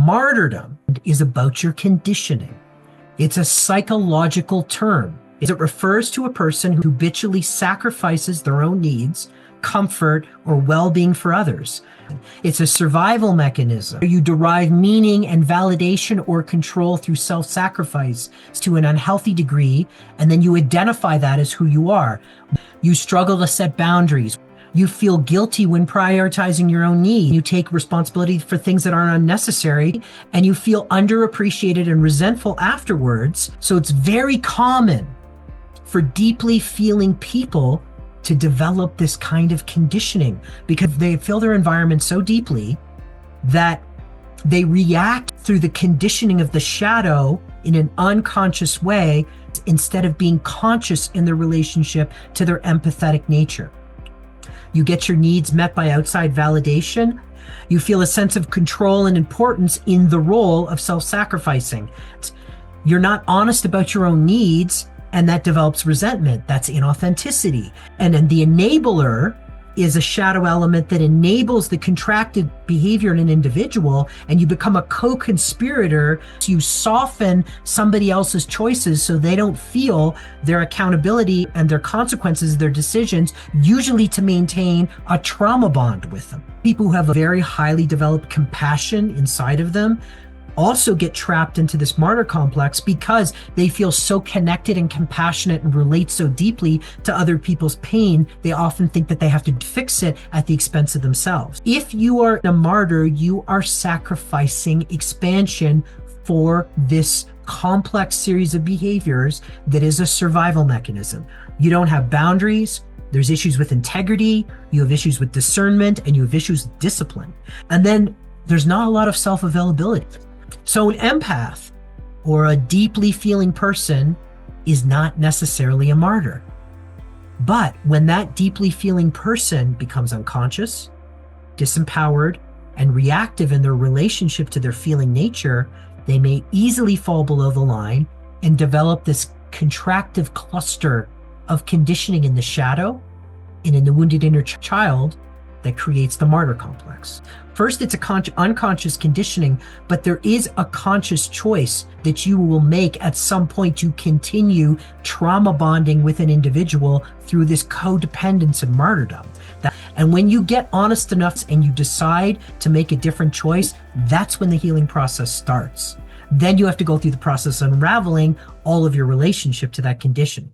Martyrdom is about your conditioning. It's a psychological term. It refers to a person who habitually sacrifices their own needs, comfort, or well-being for others. It's a survival mechanism. You derive meaning and validation or control through self-sacrifice to an unhealthy degree, and then you identify that as who you are. You struggle to set boundaries. You feel guilty when prioritizing your own needs. You take responsibility for things that aren't unnecessary, and you feel underappreciated and resentful afterwards. So it's very common for deeply feeling people to develop this kind of conditioning because they feel their environment so deeply that they react through the conditioning of the shadow in an unconscious way instead of being conscious in their relationship to their empathetic nature. You get your needs met by outside validation. You feel a sense of control and importance in the role of self-sacrificing. You're not honest about your own needs, and that develops resentment. That's inauthenticity. And then the enabler is a shadow element that enables the contracted behavior in an individual, and you become a co-conspirator. So you soften somebody else's choices so they don't feel their accountability and their consequences of their decisions, usually to maintain a trauma bond with them. People who have a very highly developed compassion inside of them also get trapped into this martyr complex because they feel so connected and compassionate and relate so deeply to other people's pain. They often think that they have to fix it at the expense of themselves. If you are a martyr, you are sacrificing expansion for this complex series of behaviors that is a survival mechanism. You don't have boundaries. There's issues with integrity. You have issues with discernment, and you have issues with discipline. And then there's not a lot of self-availability. So an empath or a deeply feeling person is not necessarily a martyr. But when that deeply feeling person becomes unconscious, disempowered, and reactive in their relationship to their feeling nature, they may easily fall below the line and develop this contractive cluster of conditioning in the shadow and in the wounded inner child that creates the martyr complex. First, it's unconscious conditioning, but there is a conscious choice that you will make at some point to continue trauma bonding with an individual through this codependence and martyrdom. And when you get honest enough and you decide to make a different choice, that's when the healing process starts. Then you have to go through the process of unraveling all of your relationship to that condition.